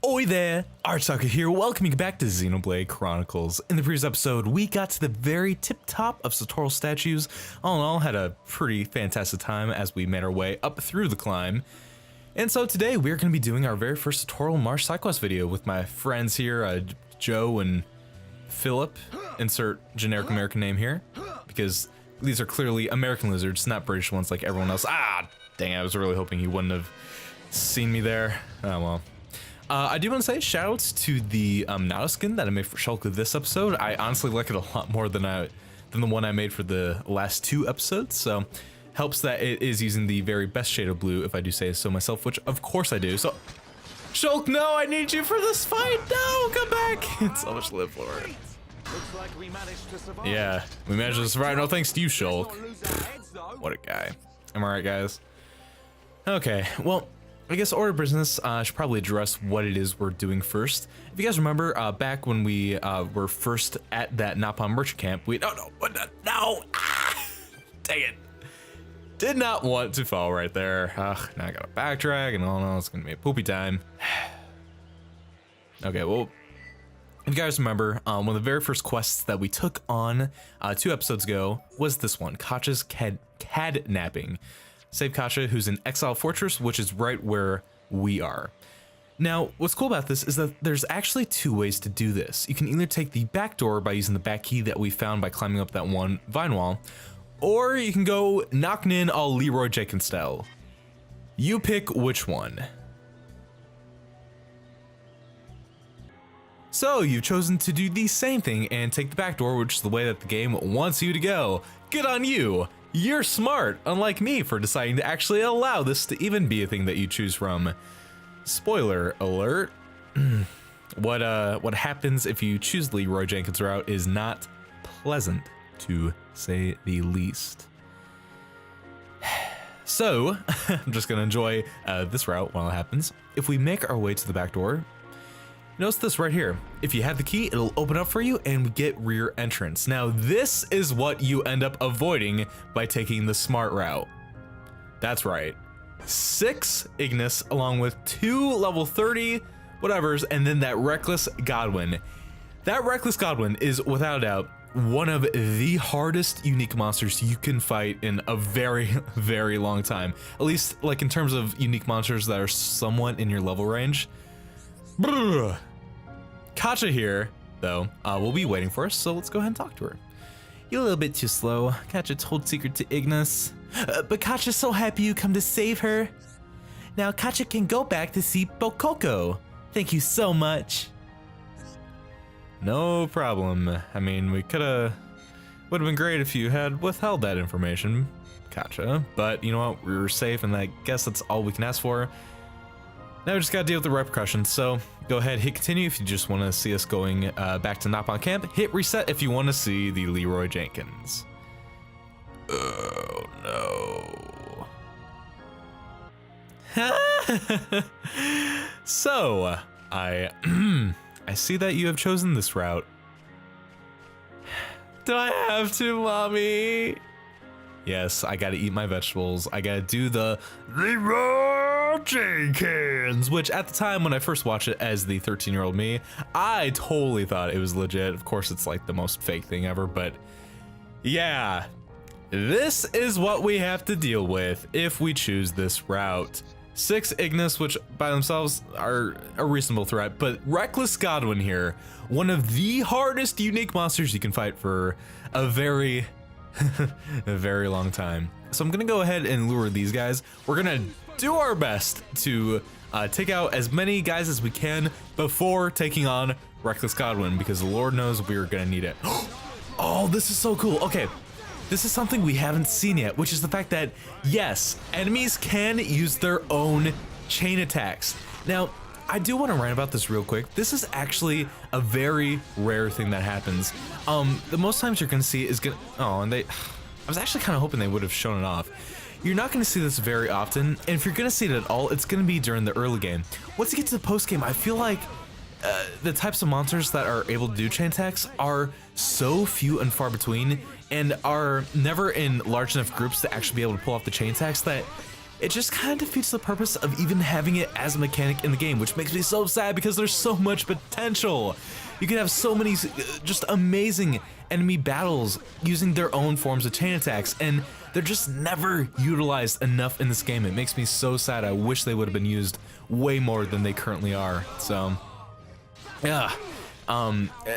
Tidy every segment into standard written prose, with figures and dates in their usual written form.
Oi there, ArchTalko here, welcoming you back to Xenoblade Chronicles. In the previous episode, we got to the very tip top of Sartorial statues. All in all, had a pretty fantastic time as we made our way up through the climb. And so today, we're going to be doing our very first Sartorial Marsh side quest video with my friends here, Joe and Philip. Insert generic American name here, because these are clearly American lizards, not British ones like everyone else. Ah, dang, I was really hoping he wouldn't have seen me there. Oh well. I do want to say shoutouts to the Nato skin that I made for Shulk this episode. I honestly like it a lot more than the one I made for the last two episodes, so helps that it is using the very best shade of blue, if I do say so myself, which of course I do. So Shulk, no, I need you for this fight. No, come back. It's so much to live for. Looks like we managed to survive. Yeah, we managed to survive. No thanks to you, Shulk. What a guy. Am I right, guys? Okay, well, I guess order of business, I should probably address what it is we're doing first. If you guys remember, back when we were first at that Napalm merchant camp, no, ah, dang it. Did not want to fall right there. Ugh, now I gotta backtrack and no, it's gonna be a poopy time. Okay, well, if you guys remember, one of the very first quests that we took on 2 episodes ago was this one, Kacha's Cadnapping. Save Kacha, who's in Exile Fortress, which is right where we are. Now, what's cool about this is that there's actually 2 ways to do this. You can either take the back door by using the back key that we found by climbing up that one vine wall, or you can go knocking in all Leroy Jenkins style. You pick which one. So you've chosen to do the same thing and take the back door, which is the way that the game wants you to go. Good on you. You're smart, unlike me, for deciding to actually allow this to even be a thing that you choose from. Spoiler alert. What happens if you choose the Leroy Jenkins route is not pleasant, to say the least. So, I'm just gonna enjoy this route while it happens. If we make our way to the back door, notice this right here. If you have the key, it'll open up for you and we get rear entrance. Now, this is what you end up avoiding by taking the smart route. That's right. 6 Ignis along with 2 level 30 whatevers, and then that reckless Godwin. That reckless Godwin is without a doubt one of the hardest unique monsters you can fight in a very, very long time. At least like in terms of unique monsters that are somewhat in your level range. Brr. Kacha here, though, will be waiting for us, so let's go ahead and talk to her. You're a little bit too slow. Kacha told secret to Ignis. But Kacha's so happy you come to save her. Now Kacha can go back to see Bokoko. Thank you so much. No problem. I mean, would have been great if you had withheld that information, Kacha. But you know what, we were safe, and I guess that's all we can ask for. Now we just gotta deal with the repercussions, so go ahead, hit continue if you just want to see us going back to Napalm Camp. Hit reset if you want to see the Leroy Jenkins. Oh no. So, I see that you have chosen this route. Do I have to, mommy? Yes, I gotta eat my vegetables. I gotta do the Leroy Jenkins, which at the time when I first watched it as the 13-year-old me, I totally thought it was legit. Of course, it's like the most fake thing ever, but yeah, this is what we have to deal with if we choose this route. 6 Ignis, which by themselves are a reasonable threat, but Reckless Godwin here, one of the hardest unique monsters you can fight for a very long time. So I'm gonna go ahead and lure these guys. We're gonna do our best to take out as many guys as we can before taking on Reckless Godwin, because the Lord knows we're gonna need it. Oh, this is so cool. Okay, this is something we haven't seen yet, which is the fact that yes, enemies can use their own chain attacks. Now, I do want to rant about this real quick. This is actually a very rare thing that happens. The most times you're gonna see is I was actually kind of hoping they would have shown it off. You're not gonna see this very often, and if you're gonna see it at all, it's gonna be during the early game. Once you get to the post game, I feel like the types of monsters that are able to do chain attacks are so few and far between, and are never in large enough groups to actually be able to pull off the chain attacks that it just kind of defeats the purpose of even having it as a mechanic in the game, which makes me so sad because there's so much potential. You can have so many just amazing enemy battles using their own forms of chain attacks, and they're just never utilized enough in this game. It makes me so sad. I wish they would have been used way more than they currently are. So, yeah.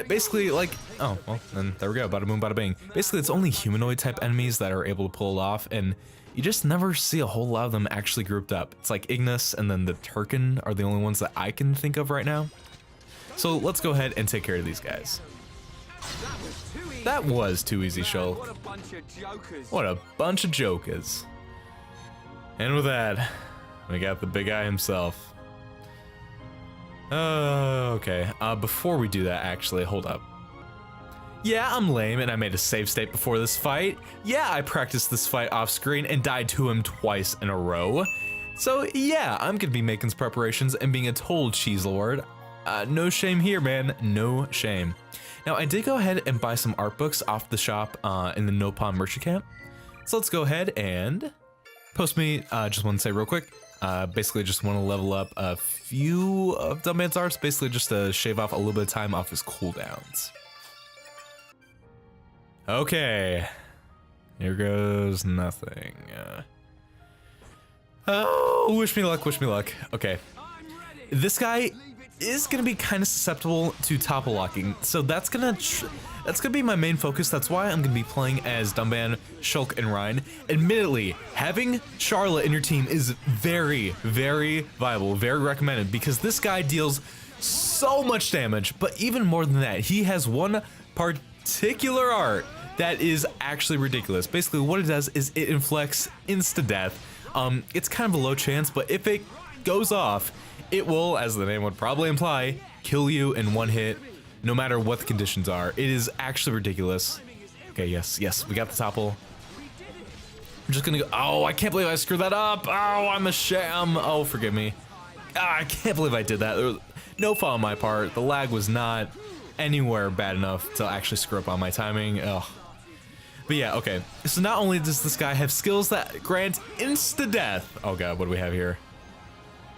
Basically, like, oh, well, then there we go, bada boom, bada bing. Basically, it's only humanoid type enemies that are able to pull it off, and you just never see a whole lot of them actually grouped up. It's like Ignis and then the Turkin are the only ones that I can think of right now. So let's go ahead and take care of these guys. That was too easy, Shulk. What a bunch of jokers. What a bunch of jokers. And with that, we got the big guy himself. Okay. Before we do that, actually, hold up. Yeah, I'm lame and I made a save state before this fight. Yeah, I practiced this fight off screen and died to him twice in a row. So yeah, I'm gonna be making some preparations and being a total cheese lord. No shame here, man, no shame. Now, I did go ahead and buy some art books off the shop in the Nopon Merchant Camp. So let's go ahead and post me, just want to say real quick, basically just want to level up a few of Dumbman's arts, basically just to shave off a little bit of time off his cooldowns. Okay, here goes nothing. Oh, wish me luck, wish me luck. Okay, this guy is gonna be kind of susceptible to topple locking, so that's gonna be my main focus. That's why I'm gonna be playing as Dumbman, Shulk, and Ryan. Admittedly, having Charlotte in your team is very, very viable, very recommended, because this guy deals so much damage. But even more than that, he has one particular art that is actually ridiculous. Basically, what it does is it inflicts insta-death. It's kind of a low chance, but if it goes off, it will, as the name would probably imply, kill you in one hit, no matter what the conditions are. It is actually ridiculous. Okay, yes, we got the topple. I'm just gonna go, oh, I can't believe I screwed that up. Oh, I'm a sham. Oh, forgive me. I can't believe I did that. No fault on my part. The lag was not anywhere bad enough to actually screw up on my timing. Ugh. But yeah, okay. So not only does this guy have skills that grant insta-death. Oh god, what do we have here?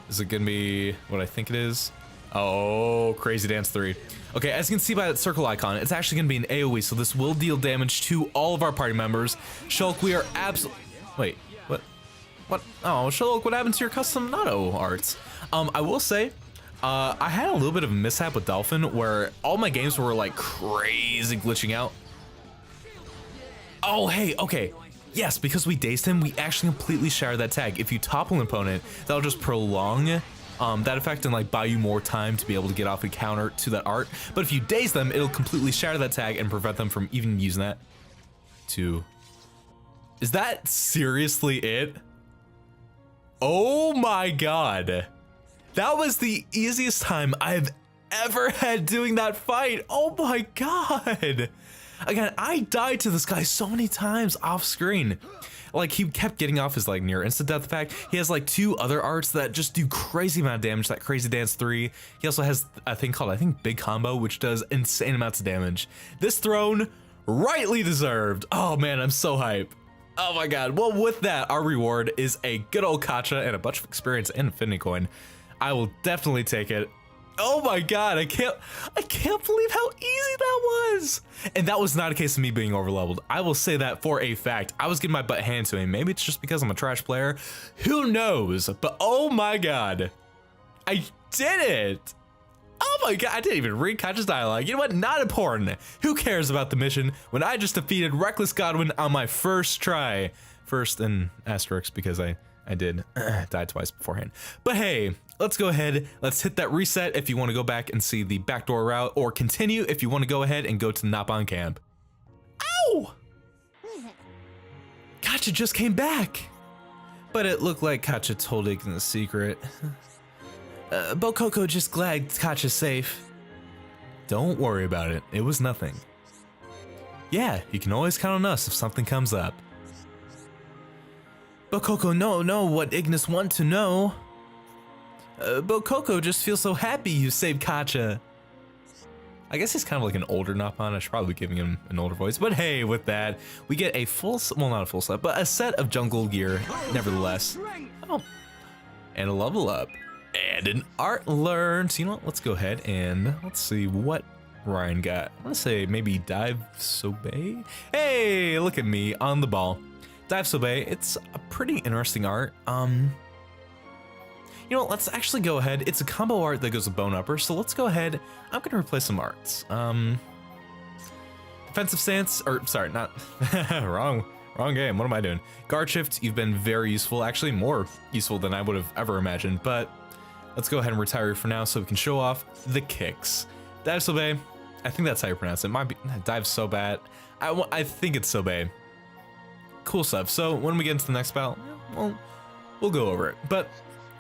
Is it gonna be what I think it is? Oh, Crazy Dance 3. Okay, as you can see by that circle icon, it's actually gonna be an AoE, so this will deal damage to all of our party members. Shulk, we are wait, what? What? Oh, Shulk, what happened to your custom Natto arts? I will say, I had a little bit of a mishap with Dolphin where all my games were like crazy glitching out. Oh, hey, okay. Yes, because we dazed him, we actually completely shatter that tag. If you topple an opponent, that'll just prolong that effect and like buy you more time to be able to get off a counter to that art. But if you daze them, it'll completely shatter that tag and prevent them from even using that to... Is that seriously it? Oh my god. That was the easiest time I've ever had doing that fight. Oh my god. Again, I died to this guy so many times off screen. Like, he kept getting off his like near instant death effect. He has like 2 other arts that just do crazy amount of damage, that Crazy Dance 3. He also has a thing called, I think, Big Combo, which does insane amounts of damage. This throne, rightly deserved. Oh man, I'm so hype. Oh my god. Well, with that, our reward is a good old Kacha and a bunch of experience and Infinity Coin. I will definitely take it. Oh my god, I can't believe how easy that was. And that was not a case of me being overleveled. I will say that for a fact. I was getting my butt handed to me. Maybe it's just because I'm a trash player. Who knows? But oh my god. I did it. Oh my god, I didn't even read Kacha's dialogue. You know what? Not important. Who cares about the mission when I just defeated Reckless Godwin on my first try? First in asterisk because I did die twice beforehand. But hey, let's go ahead. Let's hit that reset if you want to go back and see the backdoor route, or continue if you want to go ahead and go to the Nopon camp. Ow! Kacha just came back. But it looked like Kacha told Ignis the secret. Bokoko just glad Kacha's safe. Don't worry about it. It was nothing. Yeah, you can always count on us if something comes up. Bokoko, no, what Ignis want to know. Bokoko just feels so happy you saved Kacha. I guess he's kind of like an older Napon. I should probably be giving him an older voice. But hey, with that, we get a full, well, not a full set, but a set of jungle gear, nevertheless. Oh, and a level up. And an art learned. So, you know what? Let's go ahead and let's see what Ryan got. I want to say maybe Dive Sobe. Hey, look at me on the ball. Dive Sobe. It's a pretty interesting art. You know, let's actually go ahead. It's a combo art that goes with Bone Upper, so let's go ahead. I'm gonna replace some arts. Defensive stance, or sorry, not wrong game. What am I doing? Guard shift. You've been very useful, actually more useful than I would have ever imagined. But let's go ahead and retire you for now, so we can show off the kicks. Dive Sobe. I think that's how you pronounce it. Might be Dive Sobat. I think it's Sobe. Cool stuff. So when we get into the next battle, well, we'll go over it. But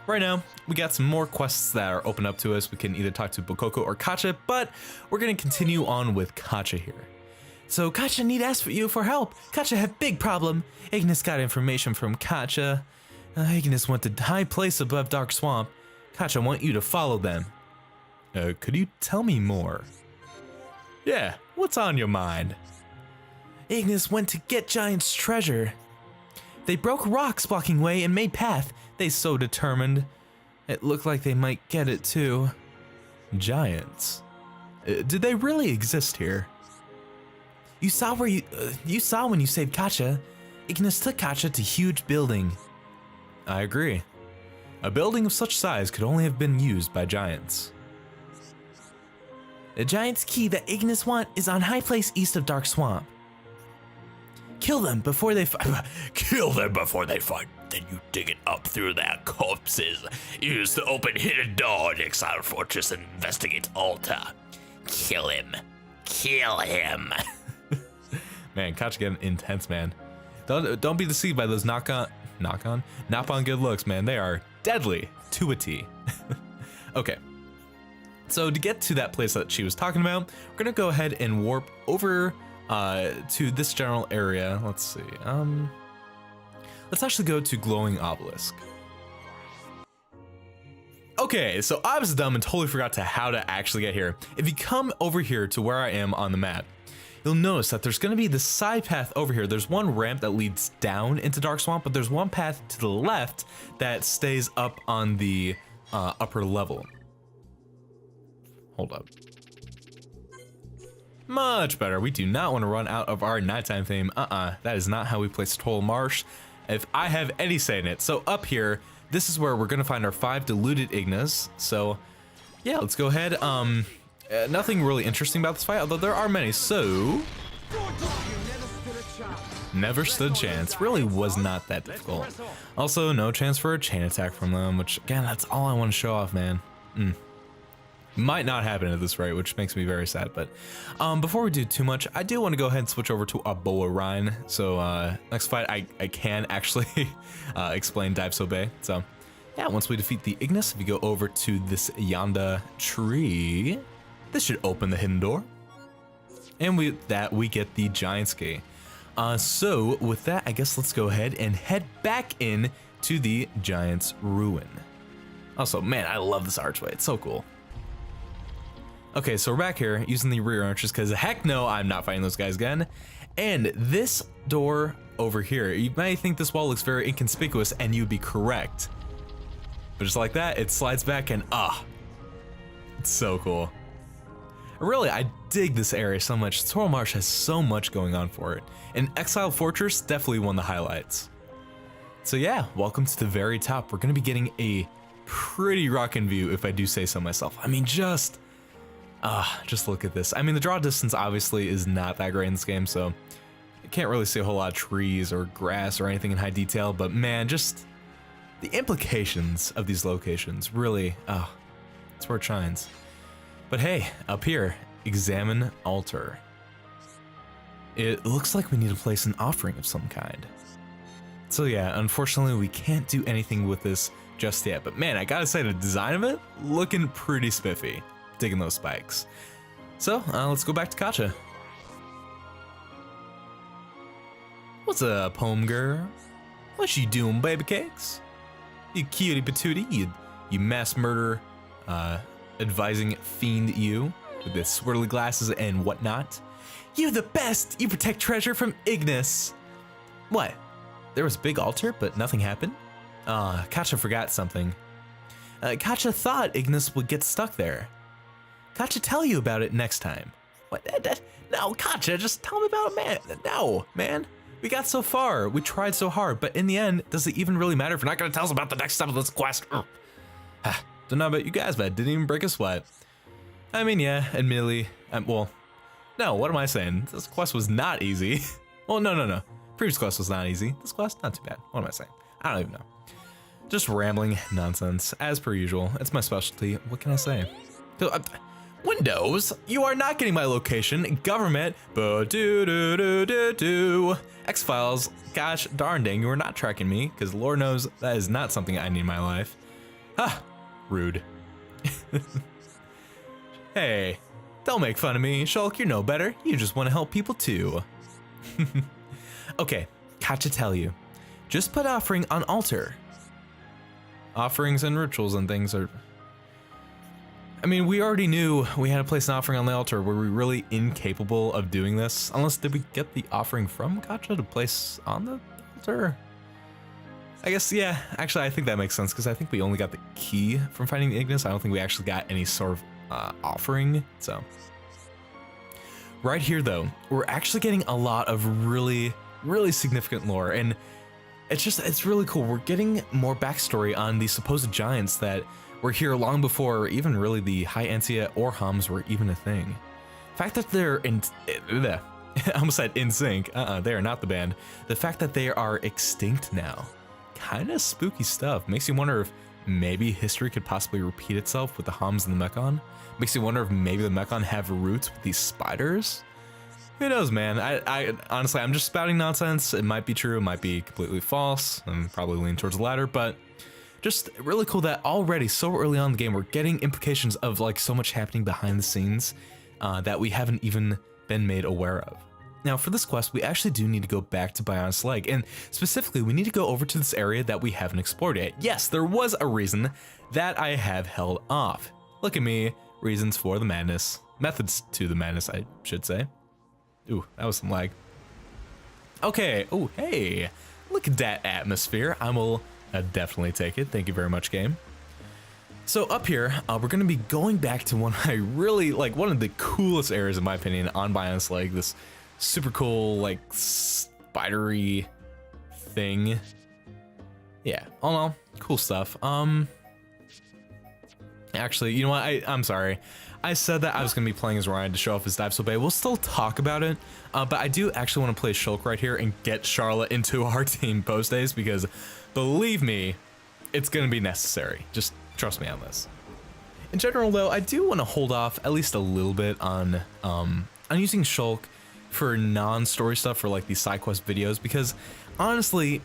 right now, we got some more quests that are open up to us. We can either talk to Bokoko or Kacha, but we're gonna continue on with Kacha here. So Kacha need ask for you for help. Kacha have big problem. Ignis got information from Kacha. Ignis went to high place above Dark Swamp. Kacha want you to follow them. Could you tell me more? Yeah, what's on your mind? Ignis went to get Giant's treasure. They broke rocks blocking way and made path. They so determined. It looked like they might get it too. Giants? Did they really exist here? You saw when you saved Kacha. Ignis took Kacha to huge building. I agree. A building of such size could only have been used by giants. The giant's key that Ignis want is on high place east of Dark Swamp. Kill them before they fight. Kill them before they fight. Then you dig it up through their corpses. Use the open hidden door in Exile Fortress and investigate Alta. Kill him. Kill him. Man, Kacha getting intense, man. Don't be deceived by those Napon good looks, man. They are deadly to a T. Okay. So to get to that place that she was talking about, we're gonna go ahead and warp over to this general area. Let's see. Let's actually go to Glowing Obelisk. Okay, so I was dumb and totally forgot how to actually get here. If you come over here to where I am on the map, you'll notice that there's gonna be this side path over here. There's one ramp that leads down into Dark Swamp, but there's one path to the left that stays up on the upper level. Hold up. Much better. We do not want to run out of our nighttime theme. That is not how we play Troll Marsh, if I have any say in it. So up here, this is where we're gonna find our 5 diluted Ignas. So yeah, let's go ahead. Nothing really interesting about this fight, although there are many. So never stood chance. Really was not that difficult. Also, no chance for a chain attack from them, which again, that's all I want to show off, man. Might not happen at this rate, which makes me very sad. But before we do too much, I do want to go ahead and switch over to Aboa Rhine. So next fight, I can actually explain Dive Sobe. So yeah, once we defeat the Ignis, if you go over to this Yanda tree, this should open the hidden door. And we get the Giant's Gate. So with that, I guess let's go ahead and head back in to the Giant's Ruin. Also, man, I love this archway. It's so cool. Okay, so we're back here using the rear archers because heck no, I'm not fighting those guys again. And this door over here, you might think this wall looks very inconspicuous, and you'd be correct. But just like that, it slides back and it's so cool. Really, I dig this area so much. Troll Marsh has so much going on for it. And Exile Fortress definitely one of the highlights. So yeah, welcome to the very top. We're gonna be getting a pretty rockin' view, if I do say so myself. I mean, just look at this. I mean, the draw distance obviously is not that great in this game, so you can't really see a whole lot of trees or grass or anything in high detail, but man, just the implications of these locations really, it's where it shines. But hey, up here, examine altar. It looks like we need to place an offering of some kind. So yeah, unfortunately we can't do anything with this just yet, but man, I gotta say the design of it, looking pretty spiffy. Digging those spikes. So, let's go back to Kacha. What's up, home girl? What you doing, baby cakes? You cutie patootie, you mass murder, advising fiend you. with the swirly glasses and whatnot. You the best! You protect treasure from Ignis! What? There was a big altar, but nothing happened? Kacha forgot something. Kacha thought Ignis would get stuck there. Kacha tell you about it next time. What? No, Kacha, just tell me about it, man. No, man. We got so far. We tried so hard, but in the end, does it even really matter if you're not going to tell us about the next step of this quest? Don't know about you guys, but it didn't even break a sweat. I mean, yeah, admittedly, well, no, what am I saying? This quest was not easy. Well, no. Previous quest was not easy. This quest, not too bad. What am I saying? I don't even know. Just rambling nonsense, as per usual. It's my specialty. What can I say? Windows, you are not getting my location. Government, X-Files, gosh darn dang, you are not tracking me, because Lord knows that is not something I need in my life. Rude. Hey, don't make fun of me, Shulk, you know better. You just want to help people too. Okay, Kacha tell you. Just put offering on altar. Offerings and rituals and things are... I mean, we already knew we had to place an offering on the altar. Were we really incapable of doing this? Unless, did we get the offering from Kacha to place on the altar? I guess, yeah, actually, I think that makes sense because I think we only got the key from finding the Ignis. I don't think we actually got any sort of offering, so. Right here, though, we're actually getting a lot of really significant lore, and it's really cool. We're getting more backstory on the supposed giants that were here long before even really the High Entia or Homs were even a thing. The fact that they're I almost said in sync. They are not the band. The fact that they are extinct now, kind of spooky stuff. Makes you wonder if maybe history could possibly repeat itself with the Homs and the Mechon. Makes you wonder if maybe the Mechon have roots with these spiders. Who knows, man? I honestly, I'm just spouting nonsense. It might be true, it might be completely false. I'm probably leaning towards the latter, but just really cool that already so early on in the game, we're getting implications of like so much happening behind the scenes that we haven't even been made aware of. Now for this quest, we actually do need to go back to Bionis Leg, and specifically, we need to go over to this area that we haven't explored yet. Yes, there was a reason that I have held off. Look at me, reasons for the madness. Methods to the madness, I should say. Ooh, that was some lag. Okay, oh, hey, look at that atmosphere. I will definitely take it. Thank you very much, game. So up here, we're gonna be going back to one I really like, one of the coolest areas in my opinion on Bionis Leg, this super cool, like, spidery thing. Yeah, all in all, cool stuff. Actually, you know what, I'm sorry. I said that I was gonna be playing as Ryan to show off his dive so bad. We'll still talk about it, but I do actually want to play Shulk right here and get Charlotte into our team post days because, believe me, it's gonna be necessary. Just trust me on this. In general, though, I do want to hold off at least a little bit on using Shulk for non-story stuff for like these side quest videos because, honestly,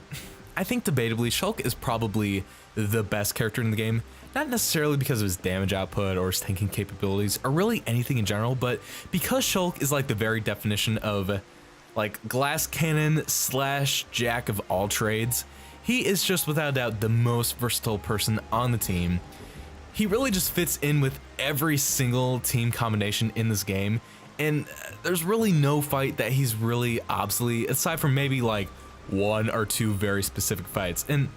I think debatably Shulk is probably the best character in the game. Not necessarily because of his damage output or his tanking capabilities or really anything in general, but because Shulk is like the very definition of like glass cannon / jack of all trades. He is just without a doubt the most versatile person on the team. He really just fits in with every single team combination in this game, and there's really no fight that he's really obsolete aside from maybe like 1 or 2 very specific fights. And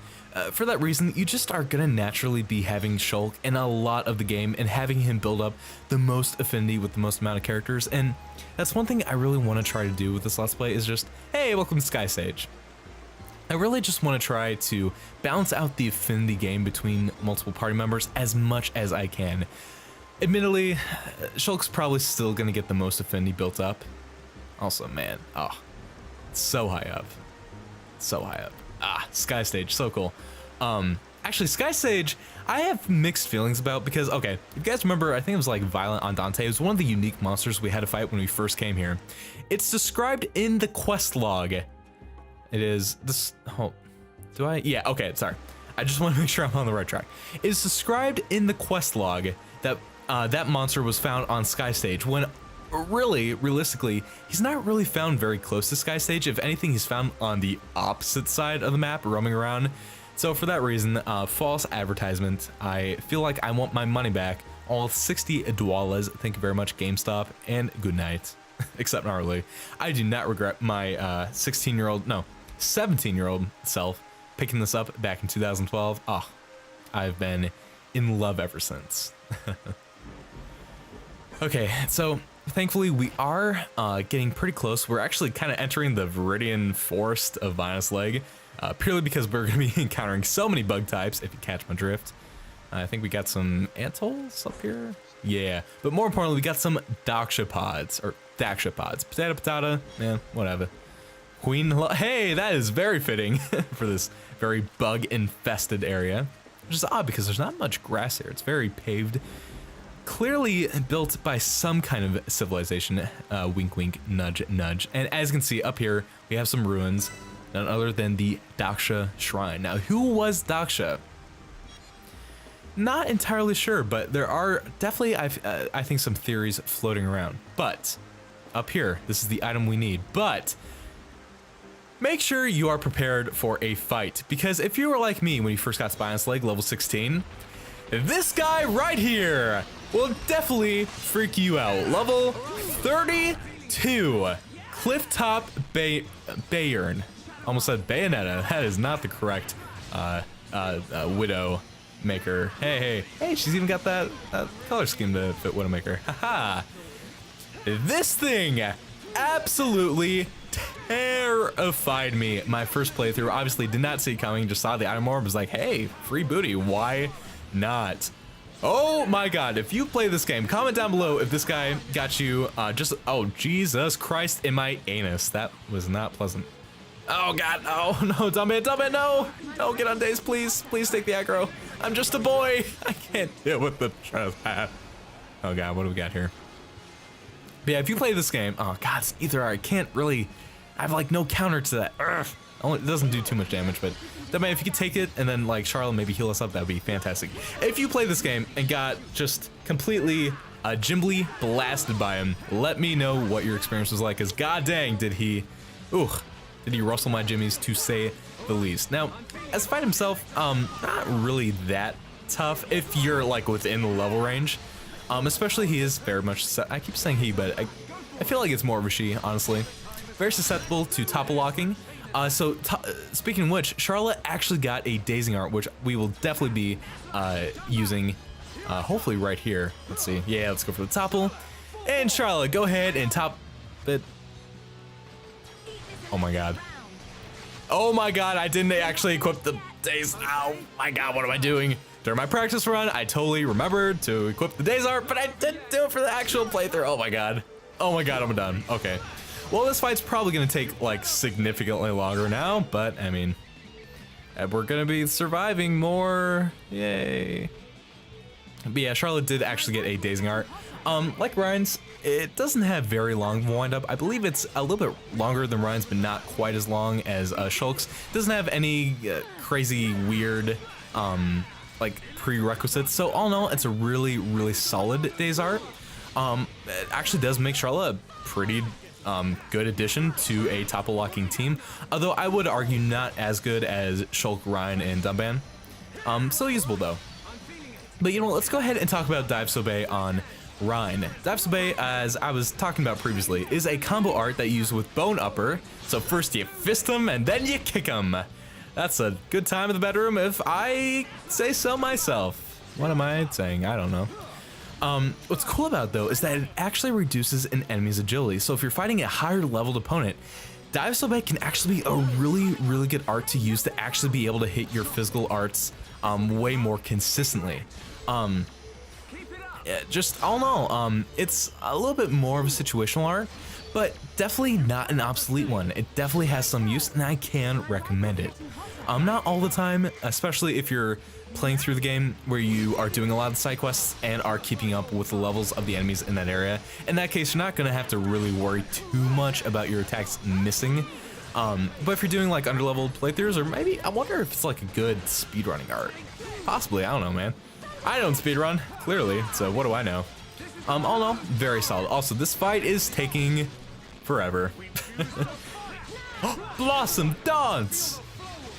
for that reason, you just are gonna naturally be having Shulk in a lot of the game and having him build up the most affinity with the most amount of characters. And that's one thing I really want to try to do with this Let's Play is just, hey, welcome to Sky Sage. I really just want to try to balance out the affinity game between multiple party members as much as I can. Admittedly, Shulk's probably still gonna get the most affinity built up. Also, man, oh, so high up. So high up. Sky Stage, so cool. Actually, Sky Sage, I have mixed feelings about because, okay, if you guys remember, I think it was like Violent Andante. It was one of the unique monsters we had to fight when we first came here. It's described in the quest log. It is this, oh, do I? Yeah, okay, sorry. I just want to make sure I'm on the right track. It is described in the quest log that that monster was found on Sky Stage when really, realistically, he's not really found very close to Sky Stage. If anything, he's found on the opposite side of the map, roaming around. So for that reason, false advertisement. I feel like I want my money back all 60 Dwalas. Thank you very much, GameStop, and good night. Except not really. I do not regret my 17-year-old self picking this up back in 2012. Ah, I've been in love ever since. Okay, so thankfully we are getting pretty close. We're actually kind of entering the Viridian Forest of Bionis Leg, purely because we're going to be encountering so many bug types, if you catch my drift. I think we got some antholes up here. Yeah, but more importantly, we got some Dakshapods, or Dakshapods. Potato, potato, man, whatever. Hey, that is very fitting for this very bug-infested area, which is odd because there's not much grass here. It's very paved, clearly built by some kind of civilization. Wink, wink, nudge, nudge. And as you can see up here, we have some ruins, none other than the Daksha Shrine. Now, who was Daksha? Not entirely sure, but there are definitely, I think, some theories floating around. But up here, this is the item we need. But make sure you are prepared for a fight, because if you were like me when you first got to Bionis Leg, level 16, this guy right here will definitely freak you out. Level 32, Clifftop Bayern. Almost said Bayonetta. That is not the correct Widow Maker. Hey, she's even got that color scheme to fit Widowmaker. Haha. This thing absolutely terrified me my first playthrough. Obviously did not see it coming, just saw the item orb, was like, hey, free booty, why not? Oh my god, if you play this game, comment down below if this guy got you oh Jesus Christ, in my anus. That was not pleasant. Oh god, oh no, dumb it, no! No, get on days, please. Please take the aggro. I'm just a boy. I can't deal with the trespass. Oh god, what do we got here? But yeah, if you play this game, oh god, it's either I can't really, I have like no counter to that. It doesn't do too much damage, but that man, if you could take it and then like Charlotte maybe heal us up, that'd be fantastic. If you play this game and got just completely Jimbly blasted by him, let me know what your experience was like, because god dang did he rustle my jimmies, to say the least. Now, as fight himself, not really that tough if you're like within the level range. Especially he is very much, I keep saying he, but I feel like it's more of a she, honestly. Very susceptible to topple locking. Speaking of which, Charlotte actually got a dazing art, which we will definitely be using, hopefully right here. Let's see. Yeah, let's go for the topple. And Charlotte, go ahead and top it. Oh my god. Oh my god, I didn't actually equip the daze. Oh my god, what am I doing? During my practice run, I totally remembered to equip the daze art, but I didn't do it for the actual playthrough. Oh my god. Oh my god, I'm done. Okay. Well, this fight's probably gonna take like significantly longer now, but I mean, we're gonna be surviving more. Yay. But yeah, Charlotte did actually get a dazing art. Like Ryan's, it doesn't have very long wind-up. I believe it's a little bit longer than Ryan's, but not quite as long as Shulk's. Doesn't have any crazy, weird, like prerequisites. So all in all, it's a really, really solid daze art. It actually does make Charlotte a pretty good addition to a topple locking team. Although I would argue not as good as Shulk, Ryan, and Dumban. Still usable though. But you know what, let's go ahead and talk about Dive Sobe on Ryan. Dive Sobe, as I was talking about previously, is a combo art that you use with Bone Upper. So first you fist him and then you kick him. That's a good time in the bedroom if I say so myself. What am I saying? I don't know. What's cool about it though is that it actually reduces an enemy's agility. So if you're fighting a higher leveled opponent, Dive Sobe can actually be a really, really good art to use to actually be able to hit your physical arts way more consistently. Just all in all, it's a little bit more of a situational art, but definitely not an obsolete one. It definitely has some use, and I can recommend it. Not all the time, especially if you're playing through the game where you are doing a lot of side quests and are keeping up with the levels of the enemies in that area. In that case, you're not gonna have to really worry too much about your attacks missing. But if you're doing like underleveled playthroughs, or maybe, I wonder if it's like a good speedrunning art. Possibly, I don't know, man. I don't speedrun, clearly, so what do I know? All in all, very solid. Also, this fight is taking forever. Blossom Dance!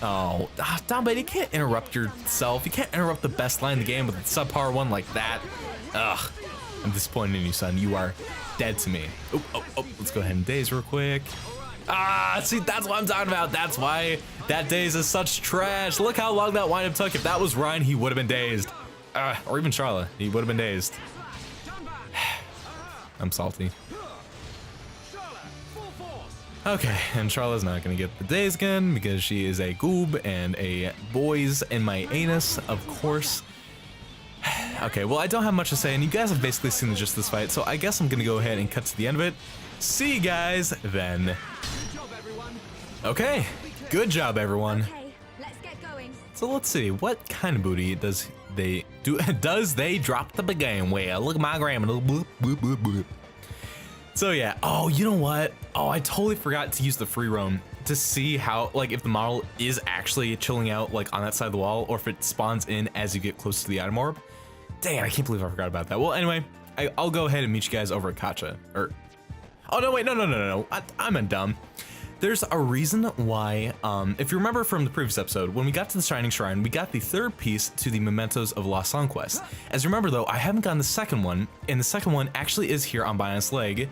Oh, Domba, you can't interrupt yourself. You can't interrupt the best line in the game with a subpar one like that. Ugh. I'm disappointed in you, son. You are dead to me. Oh, let's go ahead and daze real quick. Ah, see, that's what I'm talking about. That's why that daze is such trash. Look how long that windup took. If that was Ryan, he would have been dazed. Or even Charlotte, he would have been dazed. I'm salty. Okay, and Charlotte's not gonna get the daze again because she is a goob and a boys in my anus, of course. Okay, well, I don't have much to say, and you guys have basically seen the gist of this fight, so I guess I'm gonna go ahead and cut to the end of it. See you guys then. Okay, good job, everyone. Okay, let's get going. So let's see, what kind of booty does they do? Does they drop the game? Well, look at my grandma. Boop, boop, boop, boop. So yeah, oh, you know what? Oh, I totally forgot to use the free roam to see how, like, if the model is actually chilling out, like, on that side of the wall, or if it spawns in as you get close to the item orb. Dang, I can't believe I forgot about that. Well, anyway, I'll go ahead and meet you guys over at Kacha. Oh, no, wait, no. I'm dumb. There's a reason why, if you remember from the previous episode, when we got to the Shining Shrine, we got the third piece to the Mementos of Lost Song quest. As you remember, though, I haven't gotten the second one, and the second one actually is here on Bionis Leg,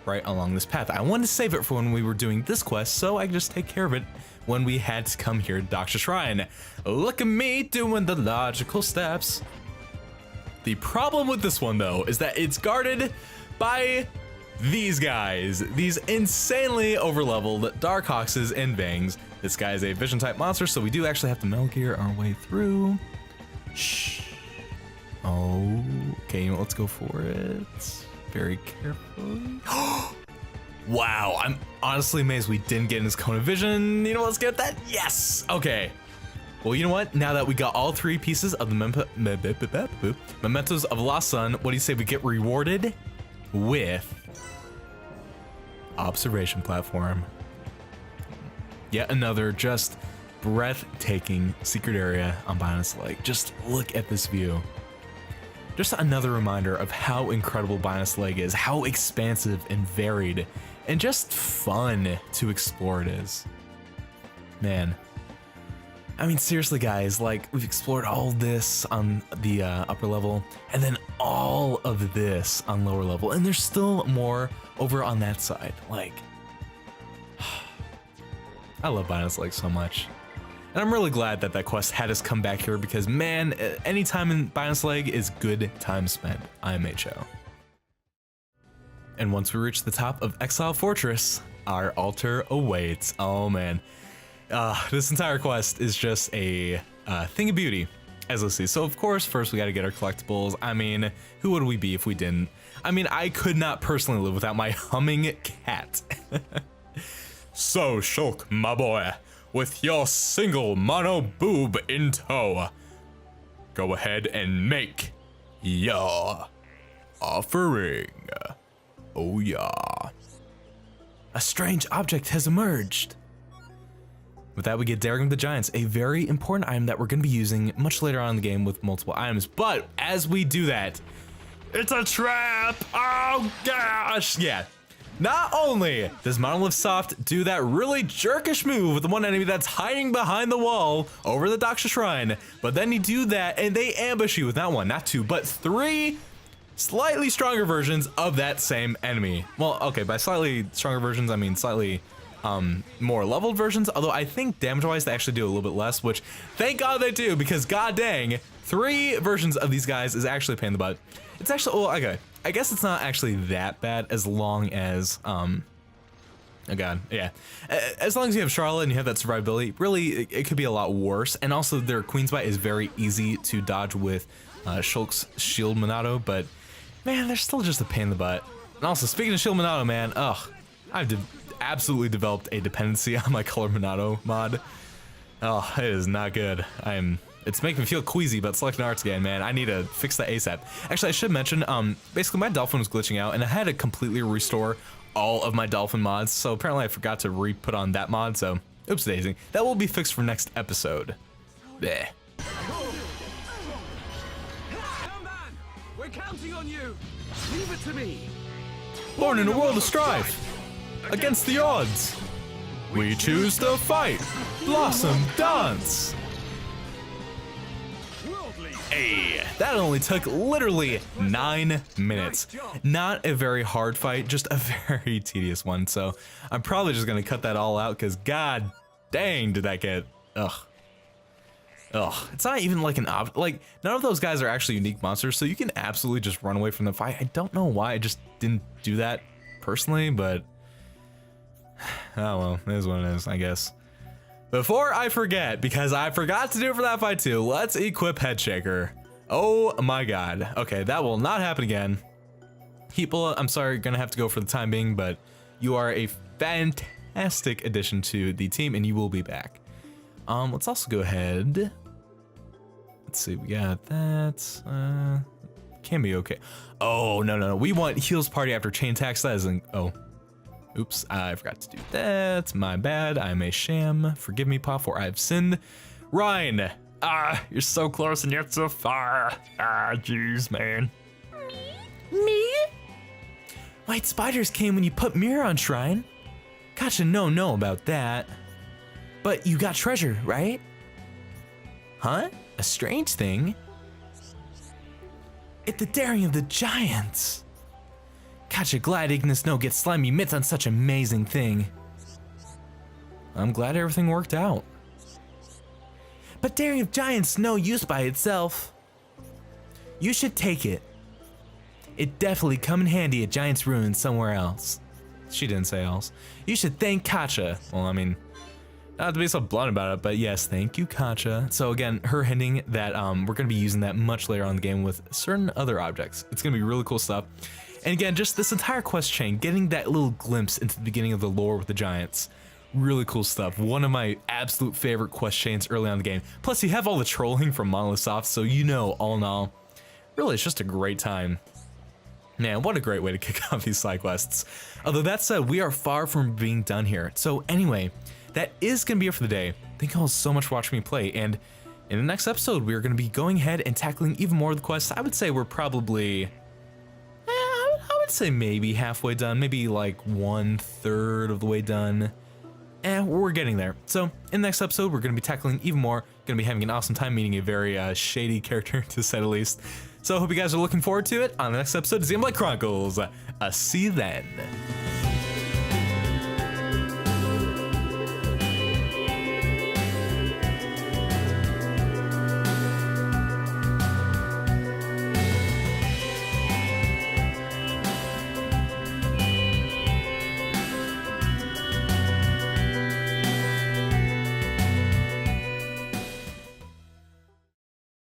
right along this path. I wanted to save it for when we were doing this quest, so I could just take care of it when we had to come here to Daksha Shrine. Look at me doing the logical steps. The problem with this one, though, is that it's guarded by these guys, these insanely overleveled Darkhawkses and Vangs. This guy is a vision type monster, so we do actually have to Metal Gear our way through. Shh. Okay, let's go for it. Very carefully. Wow, I'm honestly amazed we didn't get in his cone of vision. You know, let's get that. Yes. Okay. Well, you know what? Now that we got all three pieces of the Mementos of Lost Sun, what do you say we get rewarded with observation platform? Yet another just breathtaking secret area on Bionis Leg. Just look at this view. Just another reminder of how incredible Bionis Leg is, how expansive and varied, and just fun to explore it is. Man. I mean, seriously, guys, like, we've explored all this on the upper level, and then all of this on lower level, and there's still more over on that side. Like, I love Bionis Leg so much. And I'm really glad that that quest had us come back here because, man, any time in Bionis Leg is good time spent. IMHO. And once we reach the top of Exile Fortress, our altar awaits. Oh, man. This entire quest is just a thing of beauty, as we'll see. So, of course, first we got to get our collectibles. I mean, who would we be if we didn't? I mean, I could not personally live without my humming cat. So, Shulk, my boy, with your single mono boob in tow, go ahead and make your offering. Oh yeah. A strange object has emerged. With that, we get Daring of the Giants, a very important item that we're going to be using much later on in the game with multiple items. But as we do that, it's a trap! Oh gosh! Yeah. Not only does Monolith Soft do that really jerkish move with the one enemy that's hiding behind the wall over the Daksha Shrine, but then you do that and they ambush you with not one, not two, but three slightly stronger versions of that same enemy. Well, okay, by slightly stronger versions, I mean slightly more leveled versions, although I think damage-wise they actually do a little bit less, which thank God they do, because god dang, three versions of these guys is actually a pain in the butt. It's actually, well, okay, I guess it's not actually that bad as long as, oh god, yeah. As long as you have Charlotte and you have that survivability, really, it could be a lot worse. And also their Queen's Bite is very easy to dodge with Shulk's Shield Monado, but man, they're still just a pain in the butt. And also, speaking of Shield Monado, man, I've absolutely developed a dependency on my Color Monado mod. Oh, it is not good. It's making me feel queasy about selecting arts again, man. I need to fix that ASAP. Actually, I should mention, basically my Dolphin was glitching out, and I had to completely restore all of my Dolphin mods, so apparently I forgot to re-put on that mod, so oops daisy. That will be fixed for next episode. Bleh. Young man, we're counting on you. Leave it to me. Born in a world of strife, against the odds, we choose to fight. Blossom dance. Hey, that only took literally 9 minutes. Not a very hard fight, just a very tedious one. So I'm probably just gonna cut that all out because god dang did that get, ugh. It's not even like like none of those guys are actually unique monsters, so you can absolutely just run away from the fight. I don't know why I just didn't do that personally, but oh well, it is what it is, I guess. Before I forget, because I forgot to do it for that fight too, let's equip Headshaker. Oh my god. Okay, that will not happen again. Heat Bullet, I'm sorry, gonna have to go for the time being, but you are a fantastic addition to the team and you will be back. Let's also go ahead. Let's see, we got that. Can be okay. Oh, no. We want heals party after chain attacks. That isn't, oh. Oops, I forgot to do that. My bad. I'm a sham. Forgive me, Pa, for I've sinned. Ryan. You're so close and yet so far. Jeez, man. Me? White spiders came when you put mirror on Shrine. Kacha, know about that. But you got treasure, right? Huh? A strange thing? It's the daring of the giants. Kacha, glad Ignis no get slimy mitts on such amazing thing. I'm glad everything worked out. But daring of giants no use by itself. You should take it. It definitely come in handy at Giant's Ruins somewhere else. She didn't say else. You should thank Kacha. Well, I mean, not to be so blunt about it, but yes, thank you, Kacha. So again, her hinting that we're gonna be using that much later on in the game with certain other objects. It's gonna be really cool stuff. And again, just this entire quest chain, getting that little glimpse into the beginning of the lore with the giants. Really cool stuff. One of my absolute favorite quest chains early on in the game. Plus you have all the trolling from Monolith Soft, so you know, all in all, really it's just a great time. Man, what a great way to kick off these side quests. Although that said, we are far from being done here. So anyway, that is going to be it for the day. Thank you all so much for watching me play, and in the next episode, we are going to be going ahead and tackling even more of the quests. I would say we're probably, I would say maybe halfway done, maybe like 1/3 of the way done. We're getting there. So in the next episode, we're going to be tackling even more, going to be having an awesome time meeting a very shady character, to say the least. So I hope you guys are looking forward to it on the next episode of Xenoblade Chronicles. See you then.